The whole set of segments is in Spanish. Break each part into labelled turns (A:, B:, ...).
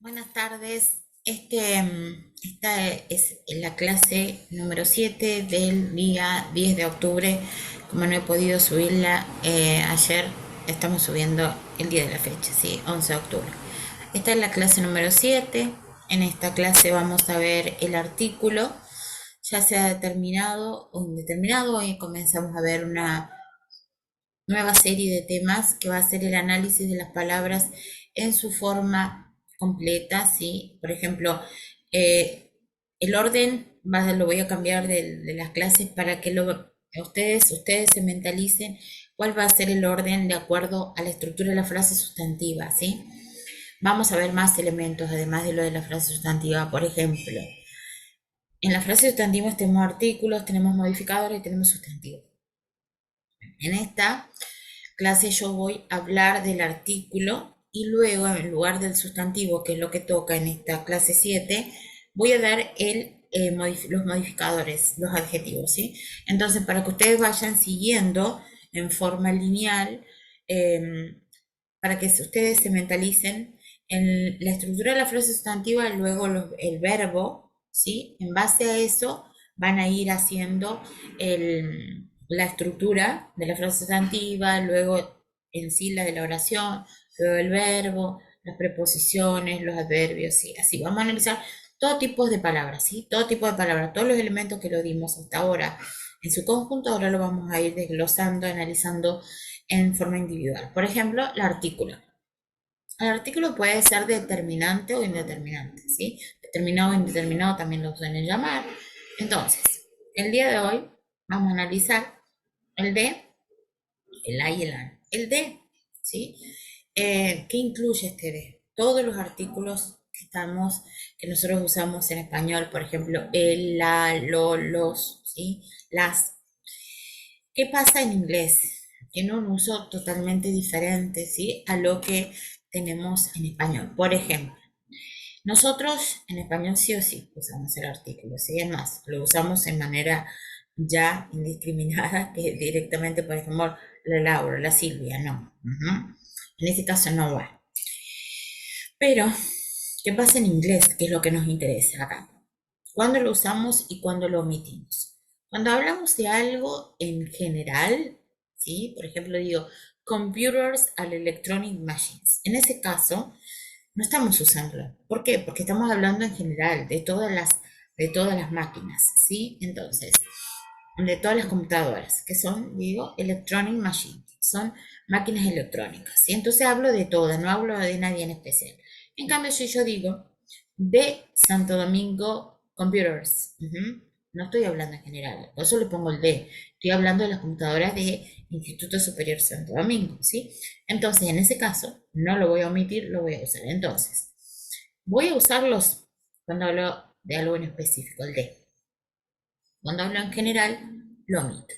A: Buenas tardes. Esta es la clase número 7 del día 10 de octubre. Como no he podido subirla ayer, estamos subiendo el día de la fecha, ¿sí? 11 de octubre. Esta es la clase número 7. En esta clase vamos a ver el artículo, ya sea determinado o indeterminado. Hoy comenzamos a ver una nueva serie de temas que va a ser el análisis de las palabras en su forma completa, ¿sí? Por ejemplo, eh, el orden lo voy a cambiar de las clases para que ustedes se mentalicen cuál va a ser el orden de acuerdo a la estructura de la frase sustantiva, ¿sí? Vamos a ver más elementos además de lo de la frase sustantiva. Por ejemplo, en la frase sustantiva tenemos artículos, tenemos modificadores y tenemos sustantivos. En esta clase yo voy a hablar del artículo y luego en lugar del sustantivo, que es lo que toca en esta clase 7, voy a dar los modificadores, los adjetivos, ¿sí? Entonces, para que ustedes vayan siguiendo en forma lineal, eh, para que ustedes se mentalicen en la estructura de la frase sustantiva, luego el verbo, ¿sí? En base a eso van a ir haciendo la estructura de la frase sustantiva, luego en sí la de la oración, luego el verbo, las preposiciones, los adverbios, ¿sí? Así vamos a analizar todo tipo de palabras, ¿sí? Todo tipo de palabras, todos los elementos que lo dimos hasta ahora en su conjunto, ahora lo vamos a ir desglosando, analizando en forma individual. Por ejemplo, el artículo. El artículo puede ser determinante o indeterminante, ¿sí? Determinado o indeterminado también lo suelen llamar. Entonces, el día de hoy vamos a analizar el de, el a y el an. El de, ¿sí? ¿Qué incluye este de? Todos los artículos que nosotros usamos en español, por ejemplo, el, la, lo, los, ¿sí? Las. ¿Qué pasa en inglés? Tiene un uso totalmente diferente, ¿sí? A lo que tenemos en español. Por ejemplo, nosotros en español sí o sí usamos el artículo, ¿sí? Es más, lo usamos en manera ya indiscriminada, que directamente, por ejemplo, la Laura, la Silvia, no. En este caso no va. Pero, ¿qué pasa en inglés? ¿Qué es lo que nos interesa acá? ¿Cuándo lo usamos y cuándo lo omitimos? Cuando hablamos de algo en general, ¿sí? Por ejemplo, digo, computers and electronic machines. En ese caso, no estamos usándolo. ¿Por qué? Porque estamos hablando en general de todas las máquinas, ¿sí? Entonces, de todas las computadoras, que son, digo, electronic machines, son máquinas electrónicas, ¿sí? Entonces hablo de todas, no hablo de nadie en especial. En cambio, si yo digo de Santo Domingo Computers, no estoy hablando en general, por eso le pongo el de, estoy hablando de las computadoras de Instituto Superior Santo Domingo, ¿sí? Entonces, en ese caso, no lo voy a omitir, lo voy a usar. Entonces, voy a usarlos cuando hablo de algo en específico, el de. Cuando hablo en general, lo omito.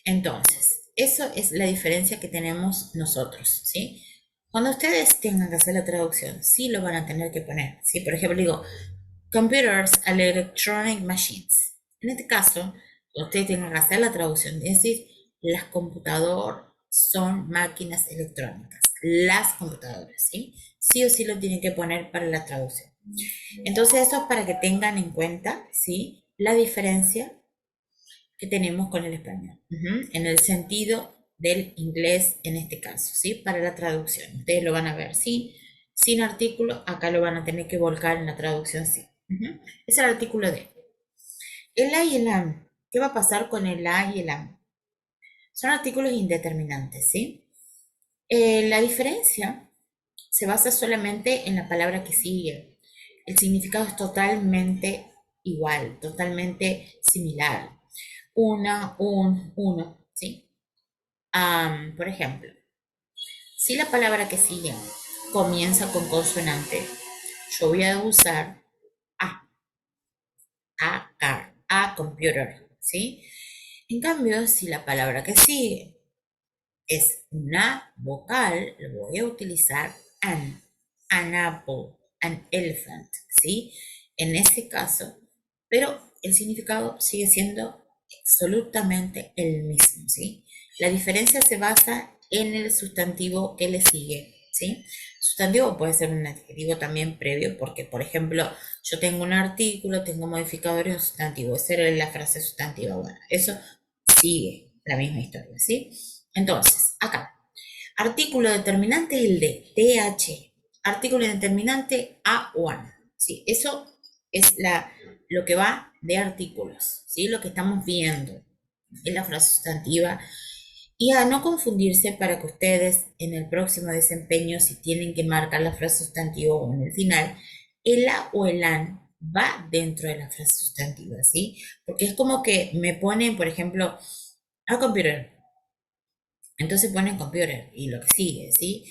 A: Entonces, eso es la diferencia que tenemos nosotros, ¿sí? Cuando ustedes tengan que hacer la traducción, sí lo van a tener que poner, ¿sí? Por ejemplo, digo, computers and electronic machines. En este caso, ustedes tengan que hacer la traducción, es decir, las computadoras son máquinas electrónicas, las computadoras, ¿sí? Sí o sí lo tienen que poner para la traducción. Entonces, eso es para que tengan en cuenta, ¿sí? La diferencia que tenemos con el español, en el sentido del inglés en este caso, ¿sí? Para la traducción. Ustedes lo van a ver sin artículo, acá lo van a tener que volcar en la traducción sí. Es el artículo de. El a y el am. ¿Qué va a pasar con el a y el am? Son artículos indeterminantes, ¿sí? La diferencia se basa solamente en la palabra que sigue. El significado es totalmente igual, totalmente similar. Uno, ¿sí? Por ejemplo, si la palabra que sigue comienza con consonante, yo voy a usar a computer, ¿sí? En cambio, si la palabra que sigue es una vocal, lo voy a utilizar an apple, an elephant, ¿sí? En ese caso, pero el significado sigue siendo absolutamente el mismo, ¿sí? La diferencia se basa en el sustantivo que le sigue. ¿sí? Sustantivo puede ser un adjetivo también previo, porque, por ejemplo, yo tengo un artículo, tengo modificador y un sustantivo. Esa era la frase sustantiva. Bueno, eso sigue la misma historia, ¿sí? Entonces, acá, artículo determinante el de TH, artículo determinante A1, ¿sí? Eso es lo que va de artículos, ¿sí? Lo que estamos viendo es la frase sustantiva y a no confundirse para que ustedes en el próximo desempeño, si tienen que marcar la frase sustantiva o en el final, el a o el an va dentro de la frase sustantiva, ¿sí? Porque es como que me ponen, por ejemplo, a computer, entonces ponen computer y lo que sigue, ¿sí?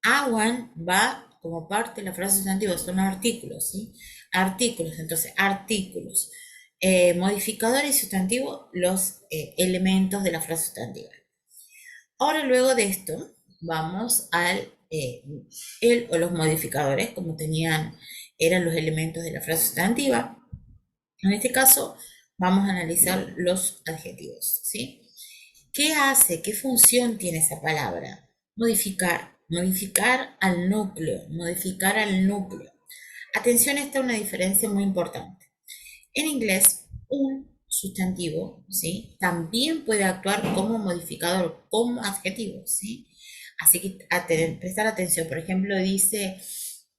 A: A1 va como parte de la frase sustantiva, son artículos, ¿sí? Artículos, entonces artículos. Modificador y sustantivo, los elementos de la frase sustantiva. Ahora, luego de esto, vamos al el o los modificadores, como tenían, eran los elementos de la frase sustantiva. En este caso, vamos a analizar los adjetivos, ¿sí? ¿Qué hace? ¿Qué función tiene esa palabra? Modificar, modificar al núcleo, modificar al núcleo. Atención, esta es una diferencia muy importante. En inglés, un sustantivo, ¿sí? También puede actuar como modificador, como adjetivo, ¿sí? Así que prestar atención. Por ejemplo, dice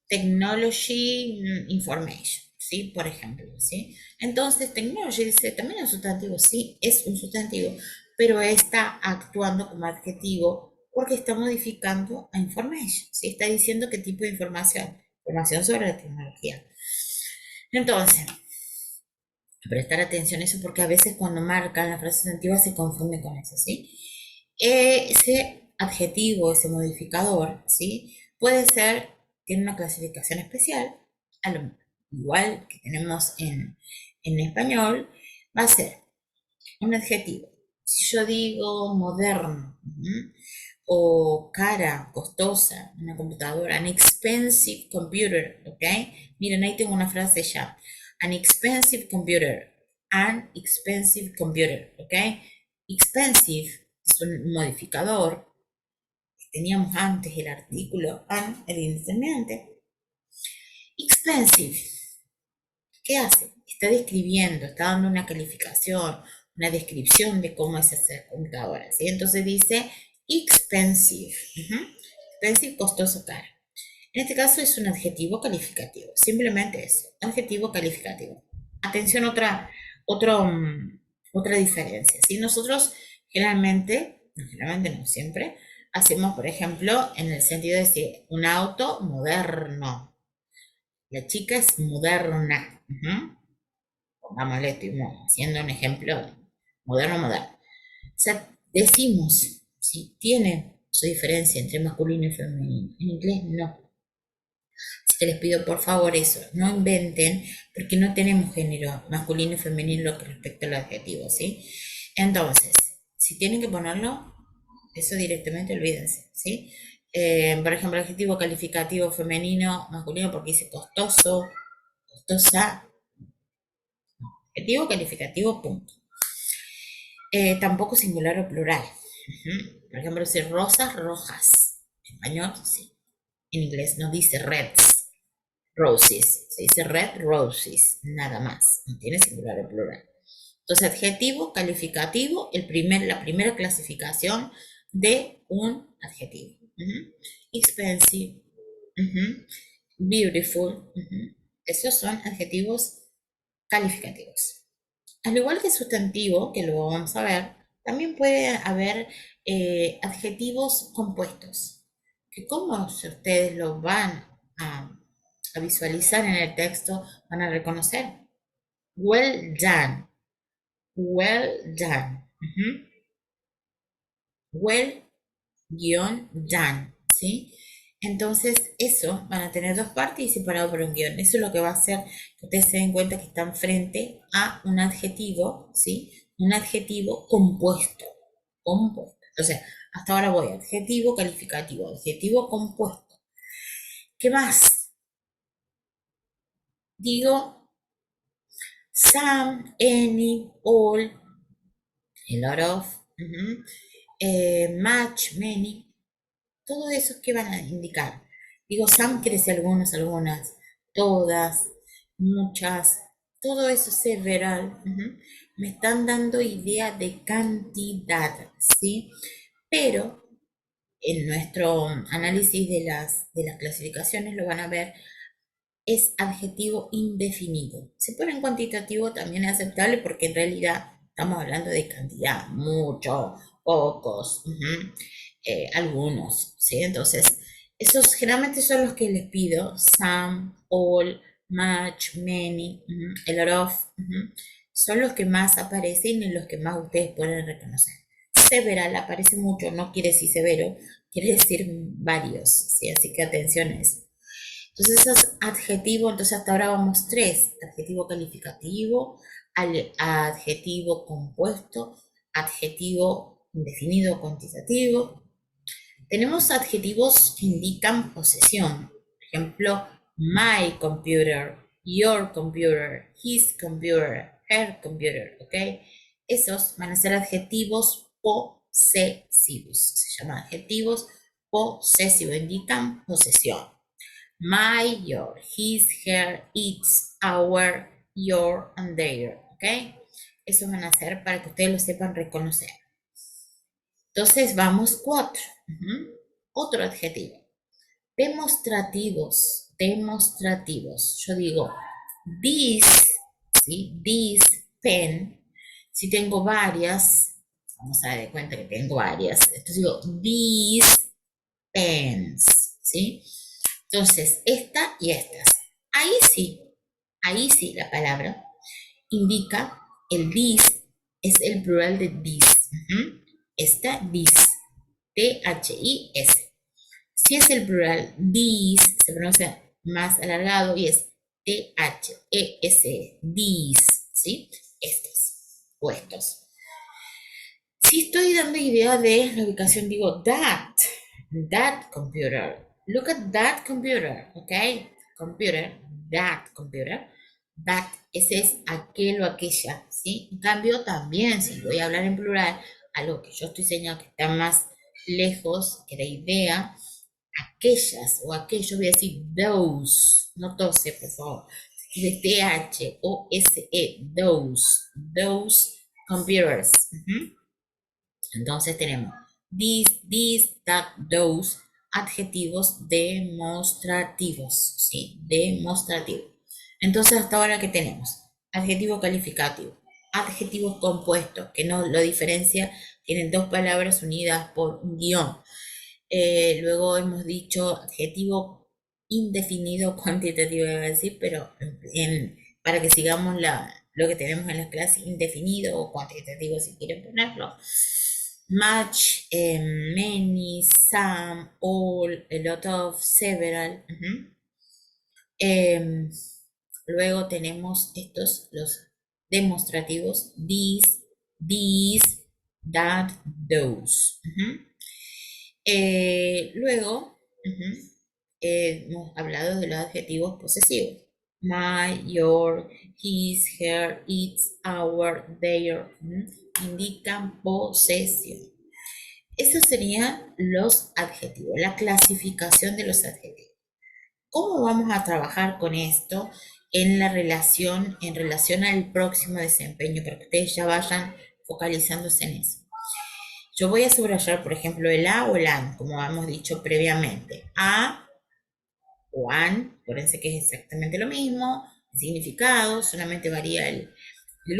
A: technology information, ¿sí? Por ejemplo, ¿sí? Entonces, technology dice también es un sustantivo, sí, es un sustantivo, pero está actuando como adjetivo porque está modificando a information, ¿sí? Está diciendo qué tipo de información, información sobre la tecnología. Entonces, prestar atención a eso porque a veces cuando marcan la frase sustantiva se confunde con eso, ¿sí? Ese adjetivo, ese modificador, ¿sí? Puede ser, tiene una clasificación especial, igual que tenemos en español, va a ser un adjetivo. Si yo digo moderno, o cara, costosa, una computadora, an expensive computer, ¿ok? Miren, ahí tengo una frase ya. An expensive computer, an expensive computer, ¿ok? Expensive es un modificador. Teníamos antes el artículo an, el indeterminante. Expensive, ¿qué hace? Está describiendo, está dando una calificación, una descripción de cómo es esa computadora, ¿sí? Entonces dice expensive. Expensive, costoso, caro. En este caso es un adjetivo calificativo, simplemente eso, adjetivo calificativo. Atención, otro, otra diferencia. Si nosotros generalmente no siempre, hacemos, por ejemplo, en el sentido de decir un auto moderno. La chica es moderna. Pongámosle, estoy haciendo un ejemplo moderno, moderno. O sea, decimos, si tiene su diferencia entre masculino y femenino. En inglés no. Así que les pido por favor eso, no inventen, porque no tenemos género masculino y femenino lo que respecta al adjetivo, ¿sí? Entonces, si tienen que ponerlo, eso directamente olvídense, ¿sí? Por ejemplo, adjetivo calificativo femenino, masculino, porque dice costoso, costosa, adjetivo calificativo, punto. Tampoco singular o plural. Por ejemplo, dice rosas, rojas. En español, sí. En inglés no dice reds, roses. Se dice red roses, nada más. No tiene singular o plural. Entonces, adjetivo calificativo, la primera clasificación de un adjetivo. Expensive, beautiful. Esos son adjetivos calificativos. Al igual que sustantivo, que lo vamos a ver, también puede haber adjetivos compuestos, que como si ustedes lo van a visualizar en el texto, van a reconocer. Well done, well done. Well guión done, ¿sí? Entonces, eso van a tener dos partes y separado por un guión. Eso es lo que va a hacer que ustedes se den cuenta que están frente a un adjetivo, ¿sí? Un adjetivo compuesto. Compuesto. Entonces, hasta ahora voy adjetivo calificativo, adjetivo compuesto. ¿Qué más? Digo some, any, all, a lot of, much, many. Todo eso que van a indicar. Digo, Sam quiere decir algunos, algunas, todas, muchas, todo eso several, me están dando idea de cantidad, ¿sí? Pero en nuestro análisis de las clasificaciones lo van a ver, es adjetivo indefinido. Si ponen cuantitativo también es aceptable porque en realidad estamos hablando de cantidad, muchos, pocos, algunos, ¿sí? Entonces, esos generalmente son los que les pido: some, all, much, many, a lot of, son los que más aparecen y los que más ustedes pueden reconocer. Several aparece mucho, no quiere decir severo, quiere decir varios, ¿sí? Así que atención a eso. Entonces, esos adjetivos, entonces hasta ahora vamos tres: adjetivo calificativo, adjetivo compuesto, adjetivo indefinido cuantitativo. Tenemos adjetivos que indican posesión. Por ejemplo, my computer, your computer, his computer, her computer, ¿ok? Esos van a ser adjetivos posesivos. Se llaman adjetivos posesivos, indican posesión. My, your, his, her, its, our, your, and their, ¿ok? Eso van a ser para que ustedes lo sepan reconocer. Entonces vamos cuatro. Otro adjetivo. Demostrativos, demostrativos. Yo digo, this, ¿sí? This pen. Si tengo varias, vamos a dar cuenta que tengo varias. Entonces digo, these pens, ¿sí? Entonces, esta y estas. Ahí sí la palabra indica el this, es el plural de this. Esta, this, T-H-I-S. Si es el plural these, se pronuncia más alargado y es T-H-E-S, these, ¿sí? Estos o estos. Si estoy dando idea de la ubicación, digo that computer. Look at that computer, ¿ok? Computer, that computer. That, ese es aquel o aquella, ¿sí? En cambio, también, si voy a hablar en plural, algo que yo estoy señalando que está más lejos que la idea, aquellas o aquellos, voy a decir those, no tose, por favor. De T-H-O-S-E, those computers. Entonces tenemos this, that, those, adjetivos demostrativos, ¿sí? Demostrativo. Entonces, hasta ahora, ¿qué tenemos? Adjetivo calificativo, adjetivo compuesto, que no lo diferencia, tienen dos palabras unidas por un guión. Luego hemos dicho adjetivo indefinido cuantitativo, iba a decir, pero para que sigamos lo que tenemos en las clases, indefinido o cuantitativo, si quieren ponerlo. Much, many, some, all, a lot of, several. Luego tenemos estos, los demostrativos: these, that, those. Luego, hemos hablado de los adjetivos posesivos: my, your, his, her, its, our, their. Indican posesión. Esos serían los adjetivos, la clasificación de los adjetivos. ¿Cómo vamos a trabajar con esto en relación al próximo desempeño? Para que ustedes ya vayan focalizándose en eso. Yo voy a subrayar, por ejemplo, el a o el an, como hemos dicho previamente. A o an, acuérdense que es exactamente lo mismo, el significado, solamente varía el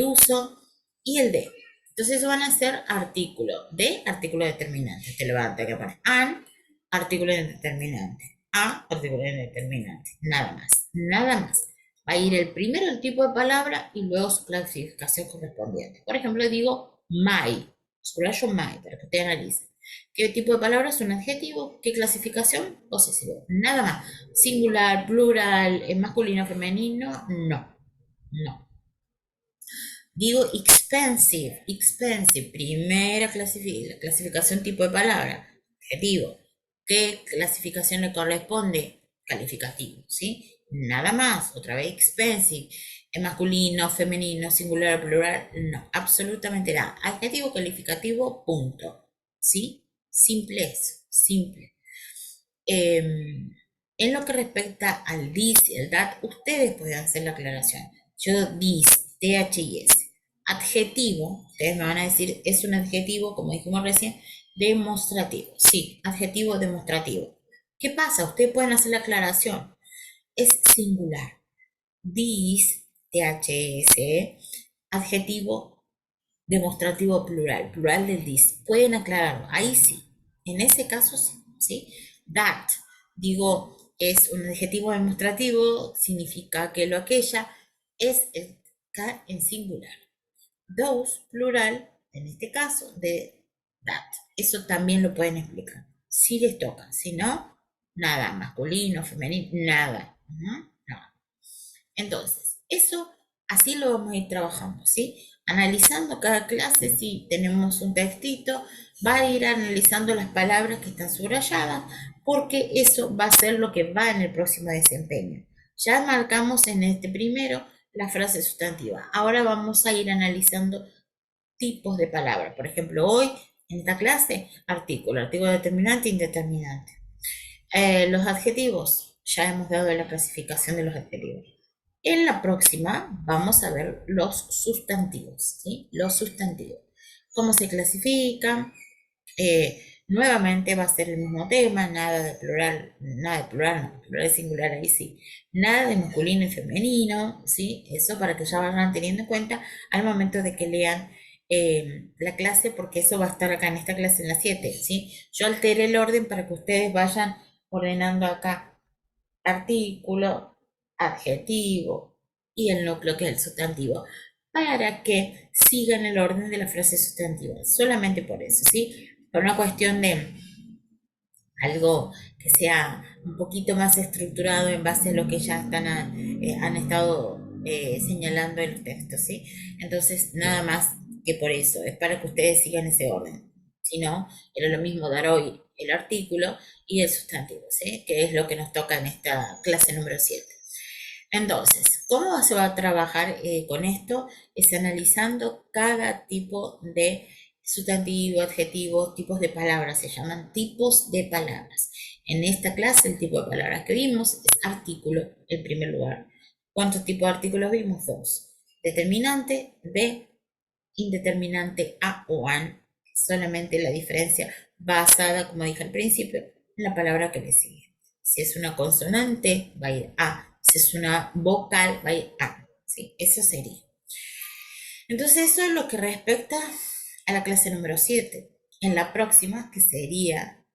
A: uso, y el de. Entonces eso van a ser artículo. De, artículo determinante. Te levanta que pone an, artículo determinante. A, artículo determinante. Nada más. Nada más. Va a ir el primero el tipo de palabra y luego su clasificación correspondiente. Por ejemplo, digo my. Subrayo my para que usted analice. ¿Qué tipo de palabra es un adjetivo? ¿Qué clasificación? Posesivo. Nada más. Singular, plural, masculino, femenino. No. No. Digo expensive, expensive, primera clasificación tipo de palabra, adjetivo. ¿Qué clasificación le corresponde? Calificativo, ¿sí? Nada más, otra vez expensive, es masculino, femenino, singular, plural, no, absolutamente nada. Adjetivo calificativo, punto, ¿sí? Simple eso, simple. Eh, en lo que respecta al this y el that, ustedes pueden hacer la aclaración. Yo this, TH y S. Adjetivo, ustedes me van a decir, es un adjetivo, como dijimos recién, demostrativo. Sí, adjetivo demostrativo. ¿Qué pasa? Ustedes pueden hacer la aclaración. Es singular. This, THS, adjetivo demostrativo plural, plural del this. Pueden aclararlo, ahí sí. En ese caso sí, ¿sí? That, digo, es un adjetivo demostrativo, significa que lo aquella es en singular. Those, plural, en este caso, de that. Eso también lo pueden explicar. Si les toca, si no, nada, masculino, femenino, nada. No. Entonces, eso así lo vamos a ir trabajando, ¿sí? Analizando cada clase, si tenemos un textito, va a ir analizando las palabras que están subrayadas, porque eso va a ser lo que va en el próximo desempeño. Ya marcamos en este primero la frase sustantiva. Ahora vamos a ir analizando tipos de palabras. Por ejemplo, hoy en esta clase, artículo determinante, indeterminante. Los adjetivos, ya hemos dado la clasificación de los adjetivos. En la próxima vamos a ver los sustantivos, ¿sí? Los sustantivos. ¿Cómo se clasifican? Nuevamente va a ser el mismo tema, nada de plural, no, plural singular, ahí sí. Nada de masculino y femenino, ¿sí? Eso para que ya vayan teniendo en cuenta al momento de que lean la clase, porque eso va a estar acá en esta clase en la 7, ¿sí? Yo alteré el orden para que ustedes vayan ordenando acá artículo, adjetivo y el núcleo que es el sustantivo, para que sigan el orden de la frase sustantiva, solamente por eso, ¿sí? Por una cuestión de algo que sea un poquito más estructurado en base a lo que ya han estado señalando en los textos, ¿sí? Entonces, nada más que por eso, es para que ustedes sigan ese orden. Si no, era lo mismo dar hoy el artículo y el sustantivo, ¿sí? Que es lo que nos toca en esta clase número 7. Entonces, ¿cómo se va a trabajar con esto? Es analizando cada tipo de sustantivo, adjetivo, tipos de palabras, se llaman tipos de palabras. En esta clase el tipo de palabras que vimos es artículo, en primer lugar. ¿Cuántos tipos de artículos vimos? Dos. Determinante, de, indeterminante, a o an. Solamente la diferencia basada, como dije al principio, en la palabra que le sigue. Si es una consonante, va a ir a. Si es una vocal, va a ir a. ¿Sí? Eso sería. Entonces, eso es lo que respecta a la clase número 7. En la próxima, que sería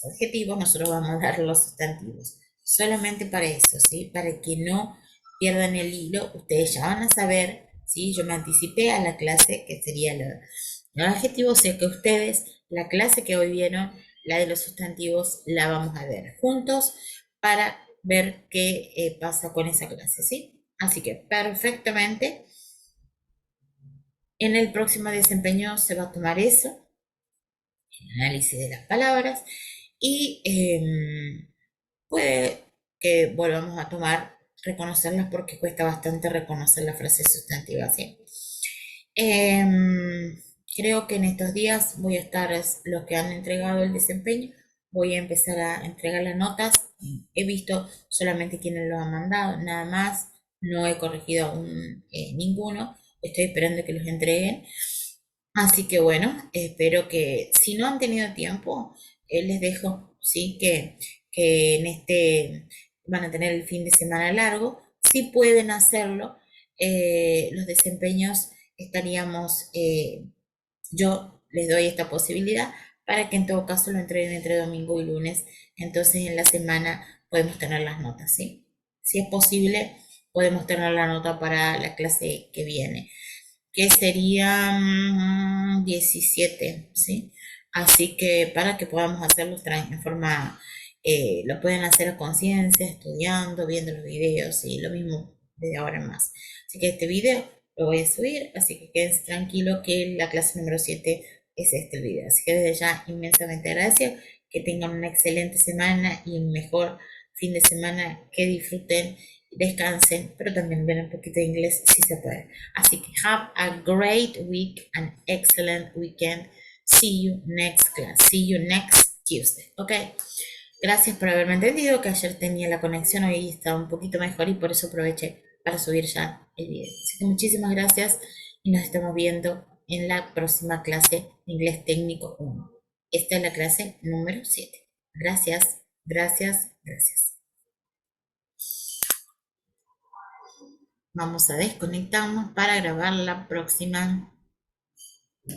A: los adjetivos, nosotros vamos a dar los sustantivos. Solamente para eso, ¿sí? Para que no pierdan el hilo, ustedes ya van a saber, ¿sí? Yo me anticipé a la clase que sería los adjetivos, o sea que ustedes, la clase que hoy vieron, la de los sustantivos, la vamos a ver juntos para ver qué pasa con esa clase, ¿sí? Así que perfectamente. En el próximo desempeño se va a tomar eso, el análisis de las palabras, y puede que volvamos a tomar reconocerlas porque cuesta bastante reconocer la frase sustantiva, ¿sí? Creo que en estos días voy a estar, los que han entregado el desempeño, voy a empezar a entregar las notas. He visto solamente quienes lo han mandado, nada más, no he corregido aún ninguno, estoy esperando que los entreguen. Así que bueno, espero que si no han tenido tiempo, les dejo, ¿sí? Que en este van a tener el fin de semana largo. Si pueden hacerlo, los desempeños estaríamos, yo les doy esta posibilidad para que en todo caso lo entreguen entre domingo y lunes. Entonces en la semana podemos tener las notas, ¿sí? Si es posible, podemos tener la nota para la clase que viene que sería 17, ¿sí? Así que para que podamos hacerlo en forma, lo pueden hacer a conciencia, estudiando, viendo los videos y lo mismo de ahora en más. Así que este video lo voy a subir, así que quédense tranquilos que la clase número 7 es este el video. Así que desde ya inmensamente agradecido, que tengan una excelente semana y un mejor fin de semana, que disfruten, descansen, pero también ven un poquito de inglés si se puede. Así que have a great week, an excellent weekend. See you next class. See you next Tuesday. Okay. Gracias por haberme entendido, que ayer tenía la conexión, hoy estaba un poquito mejor y por eso aproveché para subir ya el video. Así que muchísimas gracias y nos estamos viendo en la próxima clase de Inglés Técnico 1. Esta es la clase número 7. Gracias, gracias, gracias. Vamos a desconectarnos para grabar la próxima.